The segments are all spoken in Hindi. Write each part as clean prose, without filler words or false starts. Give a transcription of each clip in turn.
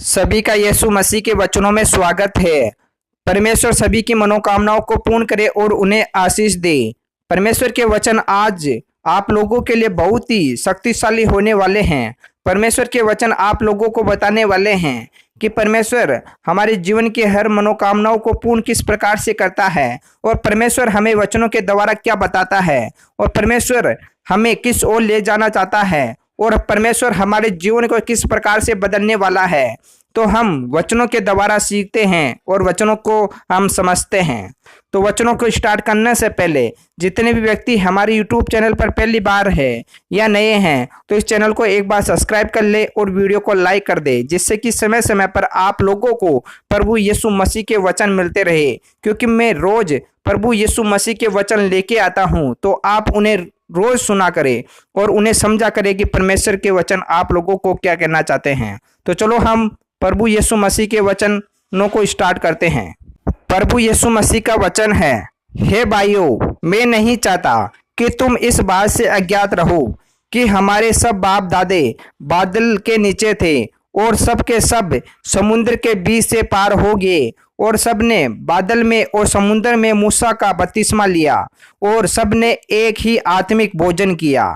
सभी का यीशु मसीह के वचनों में स्वागत है। परमेश्वर सभी की मनोकामनाओं को पूर्ण करे और उन्हें आशीष दे। परमेश्वर के वचन आज आप लोगों के लिए बहुत ही शक्तिशाली होने वाले हैं। परमेश्वर के वचन आप लोगों को बताने वाले हैं कि परमेश्वर हमारे जीवन के हर मनोकामनाओं को पूर्ण किस प्रकार से करता है और परमेश्वर हमें वचनों के द्वारा क्या बताता है और परमेश्वर हमें किस ओर ले जाना चाहता है और परमेश्वर हमारे जीवन को किस प्रकार से बदलने वाला है। तो हम वचनों के द्वारा सीखते हैं और वचनों को हम समझते हैं। तो वचनों को स्टार्ट करने से पहले जितने भी व्यक्ति हमारे यूट्यूब चैनल पर पहली बार है या नए हैं तो इस चैनल को एक बार सब्सक्राइब कर ले और वीडियो को लाइक कर दे, जिससे कि समय समय पर आप लोगों को प्रभु यीशु मसीह के वचन मिलते रहे। क्योंकि मैं रोज प्रभु यीशु मसीह के वचन लेके आता हूँ, तो आप उन्हें रोज सुना करें और उन्हें समझा करें कि परमेश्वर के वचन आप लोगों को क्या कहना चाहते हैं। तो चलो हम प्रभु यीशु मसीह के वचनों को स्टार्ट करते हैं। प्रभु यीशु मसीह का वचन है, हे भाइयों, मैं नहीं चाहता कि तुम इस बात से अज्ञात रहो कि हमारे सब बाप दादे बादल के नीचे थे और सब के सब समुद्र के बीच से पार हो गए और सब ने बादल में और समुद्र में मूसा का बपतिस्मा लिया और सब ने एक ही आत्मिक भोजन किया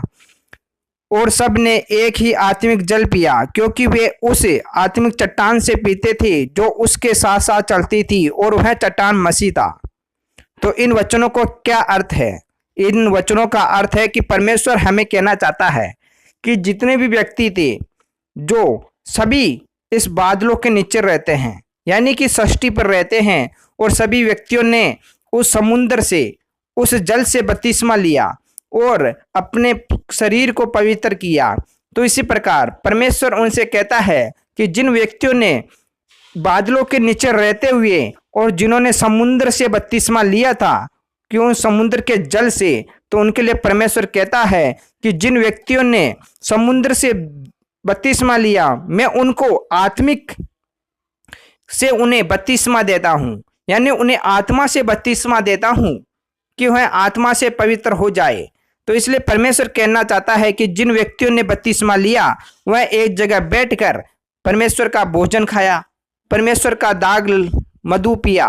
और सब ने एक ही आत्मिक जल पिया, क्योंकि वे उस आत्मिक चट्टान से पीते थे जो उसके साथ साथ चलती थी और वह चट्टान मसीह था। तो इन वचनों को क्या अर्थ है? इन वचनों का अर्थ है कि परमेश्वर हमें कहना चाहता है कि जितने भी व्यक्ति थे जो सभी इस बादलों के नीचे रहते हैं, यानी कि सृष्टि पर रहते हैं, और सभी व्यक्तियों ने उस समुद्र से उस जल से बपतिस्मा लिया और अपने शरीर को पवित्र किया। तो इसी प्रकार परमेश्वर उनसे कहता है कि जिन व्यक्तियों ने बादलों के नीचे रहते हुए और जिन्होंने समुद्र से बपतिस्मा लिया था, क्यों समुद्र के जल से, तो उनके लिए परमेश्वर कहता है कि जिन व्यक्तियों ने समुद्र से बपतिस्मा लिया, मैं उनको आत्मिक से उन्हें बपतिस्मा देता हूँ, यानी उन्हें आत्मा से बपतिस्मा देता हूँ कि वह आत्मा से पवित्र हो जाए। तो इसलिए परमेश्वर कहना चाहता है कि जिन व्यक्तियों ने बपतिस्मा लिया वह एक जगह बैठकर परमेश्वर का भोजन खाया, परमेश्वर का दाग मधु पिया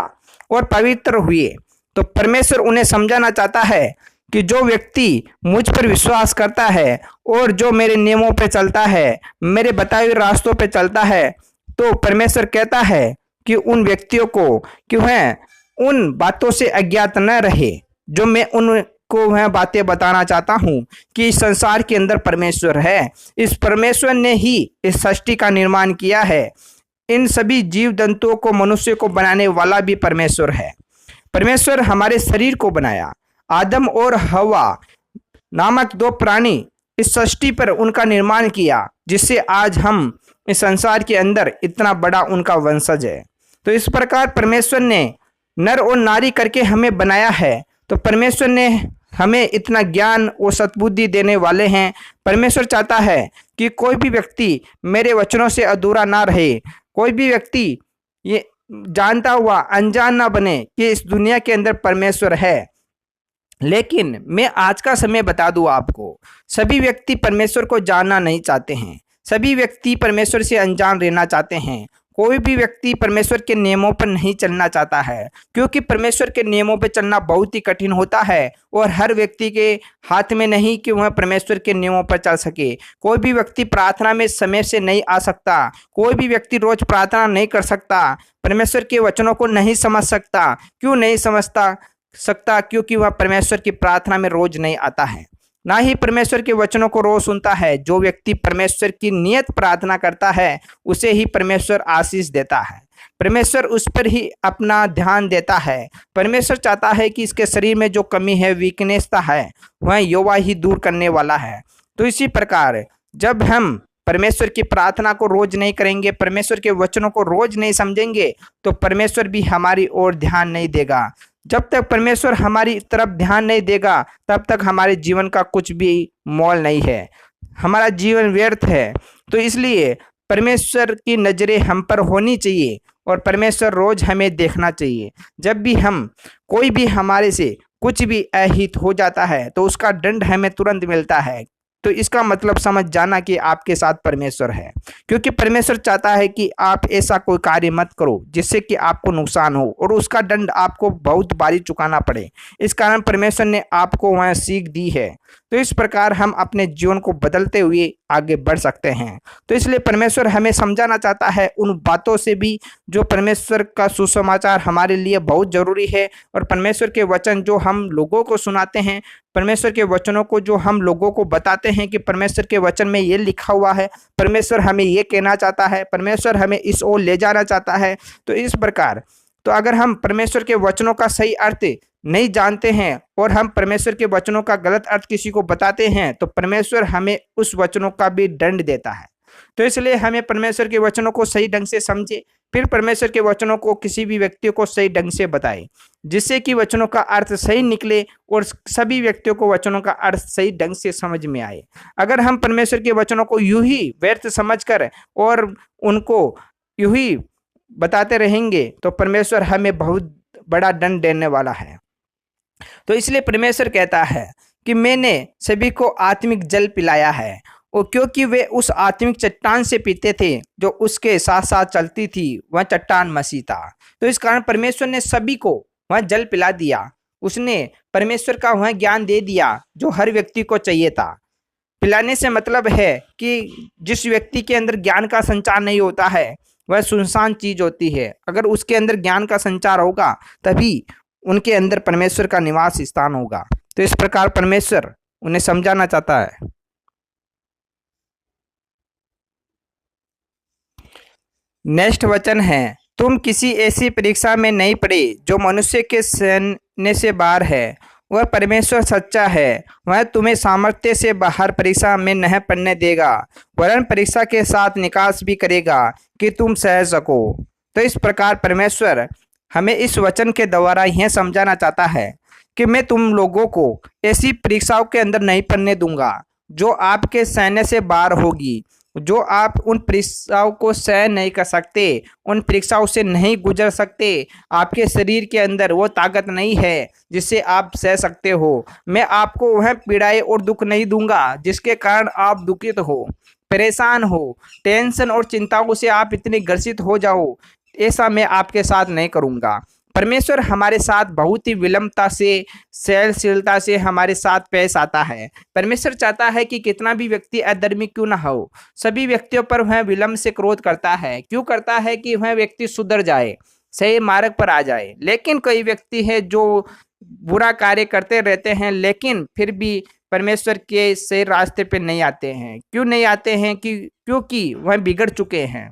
और पवित्र हुए। तो परमेश्वर उन्हें समझाना चाहता है कि जो व्यक्ति मुझ पर विश्वास करता है और जो मेरे नियमों पे चलता है, मेरे बताए हुए रास्तों पे चलता है, तो परमेश्वर कहता है कि उन व्यक्तियों को कि वह उन बातों से अज्ञात न रहे जो मैं उनको वह बातें बताना चाहता हूँ कि इस संसार के अंदर परमेश्वर है। इस परमेश्वर ने ही इस सृष्टि का निर्माण किया है। इन सभी जीव जंतुओं को, मनुष्य को बनाने वाला भी परमेश्वर है। परमेश्वर हमारे शरीर को बनाया। आदम और हवा नामक दो प्राणी इस सृष्टि पर उनका निर्माण किया, जिससे आज हम इस संसार के अंदर इतना बड़ा उनका वंशज है। तो इस प्रकार परमेश्वर ने नर और नारी करके हमें बनाया है। तो परमेश्वर ने हमें इतना ज्ञान और सद्बुद्धि देने वाले हैं। परमेश्वर चाहता है कि कोई भी व्यक्ति मेरे वचनों से अधूरा ना रहे, कोई भी व्यक्ति ये जानता हुआ अनजान ना बने कि इस दुनिया के अंदर परमेश्वर है। लेकिन मैं आज का समय बता दूं आपको, सभी व्यक्ति परमेश्वर को जानना नहीं चाहते हैं, सभी व्यक्ति परमेश्वर से अनजान रहना चाहते हैं। कोई भी व्यक्ति परमेश्वर के नियमों पर नहीं चलना चाहता है, क्योंकि परमेश्वर के नियमों पर चलना बहुत ही कठिन होता है और हर व्यक्ति के हाथ में नहीं कि वह परमेश्वर के नियमों पर चल सके। कोई भी व्यक्ति प्रार्थना में समय से नहीं आ सकता, कोई भी व्यक्ति रोज प्रार्थना नहीं कर सकता, परमेश्वर के वचनों को नहीं समझ सकता। क्यों नहीं समझता सकता? क्योंकि वह परमेश्वर की प्रार्थना में रोज नहीं आता है, ना ही परमेश्वर के वचनों को रोज सुनता है। जो व्यक्ति परमेश्वर की नियत प्रार्थना करता है उसे ही परमेश्वर आशीष देता है, परमेश्वर उस पर ही अपना ध्यान देता है। परमेश्वर चाहता है कि इसके शरीर में जो कमी है, वीकनेसता है, वह यहोवा ही दूर करने वाला है। तो इसी प्रकार जब हम परमेश्वर की प्रार्थना को रोज नहीं करेंगे, परमेश्वर के वचनों को रोज नहीं समझेंगे, तो परमेश्वर भी हमारी ओर ध्यान नहीं देगा। जब तक परमेश्वर हमारी तरफ ध्यान नहीं देगा तब तक हमारे जीवन का कुछ भी मोल नहीं है, हमारा जीवन व्यर्थ है। तो इसलिए परमेश्वर की नज़रें हम पर होनी चाहिए और परमेश्वर रोज हमें देखना चाहिए। जब भी हम कोई भी हमारे से कुछ भी अहित हो जाता है तो उसका दंड हमें तुरंत मिलता है। तो इसका मतलब समझ जाना कि आपके साथ परमेश्वर है, क्योंकि परमेश्वर चाहता है कि आप ऐसा कोई कार्य मत करो जिससे कि आपको नुकसान हो और उसका दंड आपको बहुत भारी चुकाना पड़े। इस कारण परमेश्वर ने आपको वह सीख दी है। तो इस प्रकार हम अपने जीवन को बदलते हुए आगे बढ़ सकते हैं। तो इसलिए परमेश्वर हमें समझाना चाहता है उन बातों से भी, जो परमेश्वर का सुसमाचार हमारे लिए बहुत जरूरी है। और परमेश्वर के वचन जो हम लोगों को सुनाते हैं, परमेश्वर के वचनों को जो हम लोगों को बताते हैं कि परमेश्वर के वचन में ये लिखा हुआ है, परमेश्वर हमें ये कहना चाहता है, परमेश्वर हमें इस ओर ले जाना चाहता है। तो इस प्रकार, तो अगर हम परमेश्वर के वचनों का सही अर्थ नहीं जानते हैं और हम परमेश्वर के वचनों का गलत अर्थ किसी को बताते हैं, तो परमेश्वर हमें उस वचनों का भी दंड देता है। तो इसलिए हमें परमेश्वर के वचनों को सही ढंग से समझे, फिर परमेश्वर के वचनों को किसी भी व्यक्ति को सही ढंग से बताए, जिससे कि वचनों का अर्थ सही निकले और सभी व्यक्तियों को वचनों का अर्थ सही ढंग से समझ में आए। अगर हम परमेश्वर के वचनों को यूं ही व्यर्थ समझकर और उनको यूं ही बताते रहेंगे, तो परमेश्वर हमें बहुत बड़ा दंड देने वाला है। तो इसलिए परमेश्वर कहता है कि मैंने सभी को आत्मिक जल पिलाया है, और क्योंकि वे उस आत्मिक चट्टान से पीते थे जो उसके साथ साथ चलती थी, वह चट्टान मसीह था। तो इस कारण परमेश्वर ने सभी को वह जल पिला दिया। उसने परमेश्वर का वह ज्ञान दे दिया जो हर व्यक्ति को चाहिए था। पिलाने से मतलब है कि जिस व्यक्ति के अंदर ज्ञान का संचार नहीं होता है, वह सुनसान चीज होती है। अगर उसके अंदर ज्ञान का संचार होगा, तभी उनके अंदर परमेश्वर का निवास स्थान होगा। तो इस प्रकार परमेश्वर उन्हें समझाना चाहता है। नेक्स्ट वचन है, तुम किसी ऐसी परीक्षा में नहीं पड़े जो मनुष्य के सहने से बाहर है। वह परमेश्वर सच्चा है, वह तुम्हें सामर्थ्य से बाहर परीक्षा में नहीं पड़ने देगा, वरन परीक्षा के साथ निकास भी करेगा कि तुम सह सको। तो इस प्रकार परमेश्वर हमें इस वचन के द्वारा यह समझाना चाहता है कि मैं तुम लोगों को ऐसी परीक्षाओं के अंदर नहीं पड़ने दूंगा जो आपके सहने से बाहर होगी, जो आप उन परीक्षाओं को सहन नहीं कर सकते, उन परीक्षाओं से नहीं गुजर सकते। आपके शरीर के अंदर वो ताकत नहीं है जिससे आप सह सकते हो। मैं आपको वह पीड़ाएं और दुख नहीं दूंगा जिसके कारण आप दुखित हो, परेशान हो, टेंशन और चिंताओं से आप इतने ग्रसित हो जाओ। ऐसा मैं आपके साथ नहीं करूंगा। परमेश्वर हमारे साथ बहुत ही विलंबता से, सहनशीलता से हमारे साथ पेश आता है। परमेश्वर चाहता है कि कितना भी व्यक्ति अधर्मी क्यों ना हो, सभी व्यक्तियों पर वह विलंब से क्रोध करता है। क्यों करता है? कि वह व्यक्ति सुधर जाए, सही मार्ग पर आ जाए। लेकिन कई व्यक्ति है जो बुरा कार्य करते रहते हैं, लेकिन फिर भी परमेश्वर के सही रास्ते पे नहीं आते हैं। क्यों नहीं आते हैं? क्योंकि वह बिगड़ चुके हैं।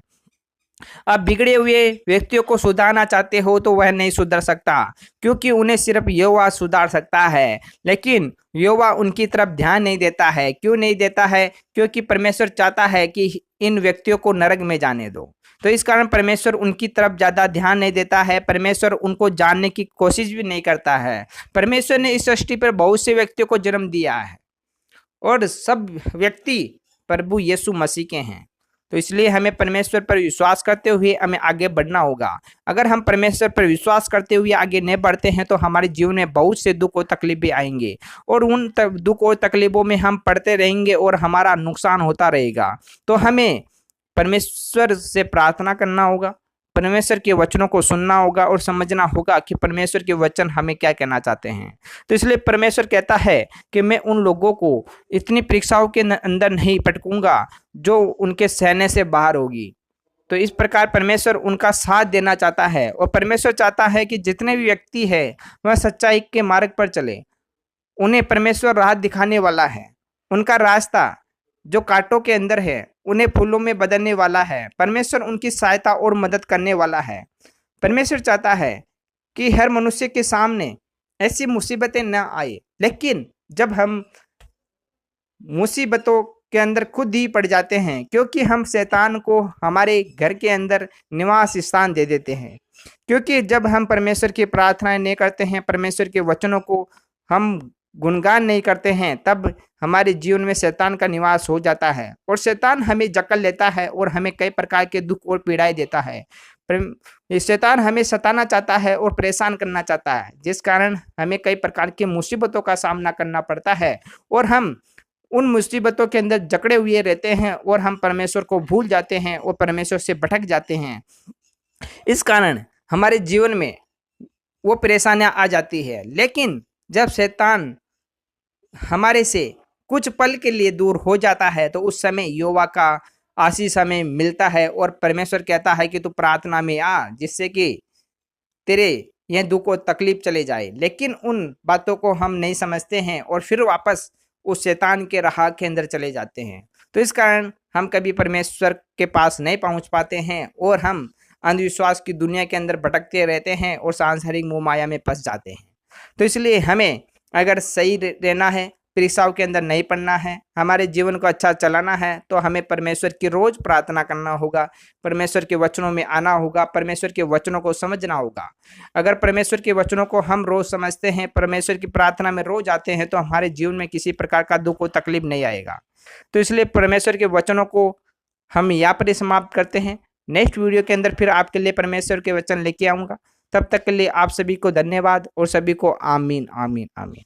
आप बिगड़े हुए व्यक्तियों को सुधारना चाहते हो तो वह नहीं सुधर सकता, क्योंकि उन्हें सिर्फ यहोवा सुधार सकता है। लेकिन यहोवा उनकी तरफ ध्यान नहीं देता है। क्यों नहीं देता है? क्योंकि परमेश्वर चाहता है कि इन व्यक्तियों को नरक में जाने दो। तो इस कारण परमेश्वर उनकी तरफ ज्यादा ध्यान नहीं देता है। परमेश्वर उनको जानने की कोशिश भी नहीं करता है। परमेश्वर ने इस सृष्टि पर बहुत से व्यक्तियों को जन्म दिया है और सब व्यक्ति प्रभु यीशु मसीह के हैं। तो इसलिए हमें परमेश्वर पर विश्वास करते हुए हमें आगे बढ़ना होगा। अगर हम परमेश्वर पर विश्वास करते हुए आगे नहीं बढ़ते हैं तो हमारे जीवन में बहुत से दुख और तकलीफें आएंगे, और उन दुख और तकलीफों में हम पड़ते रहेंगे और हमारा नुकसान होता रहेगा। तो हमें परमेश्वर से प्रार्थना करना होगा, परमेश्वर के वचनों को सुनना होगा और समझना होगा कि परमेश्वर के वचन हमें क्या कहना चाहते हैं। तो इसलिए परमेश्वर कहता है कि मैं उन लोगों को इतनी परीक्षाओं के अंदर नहीं पटकूंगा जो उनके सहने से बाहर होगी। तो इस प्रकार परमेश्वर उनका साथ देना चाहता है, और परमेश्वर चाहता है कि जितने भी व्यक्ति है वह सच्चाई के मार्ग पर चले। उन्हें परमेश्वर राह दिखाने वाला है। उनका रास्ता जो कांटों के अंदर है उन्हें फूलों में बदलने वाला है। परमेश्वर उनकी सहायता और मदद करने वाला है। परमेश्वर चाहता है कि हर मनुष्य के सामने ऐसी मुसीबतें न आए, लेकिन जब हम मुसीबतों के अंदर खुद ही पड़ जाते हैं, क्योंकि हम शैतान को हमारे घर के अंदर निवास स्थान दे देते हैं। क्योंकि जब हम परमेश्वर की प्रार्थनाएं नहीं करते हैं, परमेश्वर के वचनों को हम गुणगान नहीं करते हैं, तब हमारे जीवन में शैतान का निवास हो जाता है, और शैतान हमें जकड़ लेता है और हमें कई प्रकार के दुख और पीड़ाएं देता है। शैतान हमें सताना चाहता है और परेशान करना चाहता है, जिस कारण हमें कई प्रकार की मुसीबतों का सामना करना पड़ता है, और हम उन मुसीबतों के अंदर जकड़े हुए रहते हैं और हम परमेश्वर को भूल जाते हैं और परमेश्वर से भटक जाते हैं। इस कारण हमारे जीवन में वो परेशानियां आ जाती है। लेकिन जब शैतान हमारे से कुछ पल के लिए दूर हो जाता है तो उस समय यहोवा का आशीष हमें मिलता है और परमेश्वर कहता है कि तू प्रार्थना में आ, जिससे कि तेरे यह दुख और तकलीफ चले जाए। लेकिन उन बातों को हम नहीं समझते हैं और फिर वापस उस शैतान के राह के अंदर चले जाते हैं। तो इस कारण हम कभी परमेश्वर के पास नहीं पहुंच पाते हैं और हम अंधविश्वास की दुनिया के अंदर भटकते रहते हैं और सांसारिक मोह माया में फंस जाते हैं। तो इसलिए हमें अगर सही रहना है, परीक्षाओं के अंदर नहीं पड़ना है, हमारे जीवन को अच्छा चलाना है, तो हमें परमेश्वर की रोज प्रार्थना करना होगा, परमेश्वर के वचनों में आना होगा, परमेश्वर के वचनों को समझना होगा। अगर परमेश्वर के वचनों को हम रोज समझते हैं, परमेश्वर की प्रार्थना में रोज आते हैं, तो हमारे जीवन में किसी प्रकार का दुख और तकलीफ नहीं आएगा। तो इसलिए परमेश्वर के वचनों को हम यहाँ पर ही समाप्त करते हैं। नेक्स्ट वीडियो के अंदर फिर आपके लिए परमेश्वर के वचन लेके आऊँगा। तब तक के लिए आप सभी को धन्यवाद और सभी को आमीन आमीन आमीन।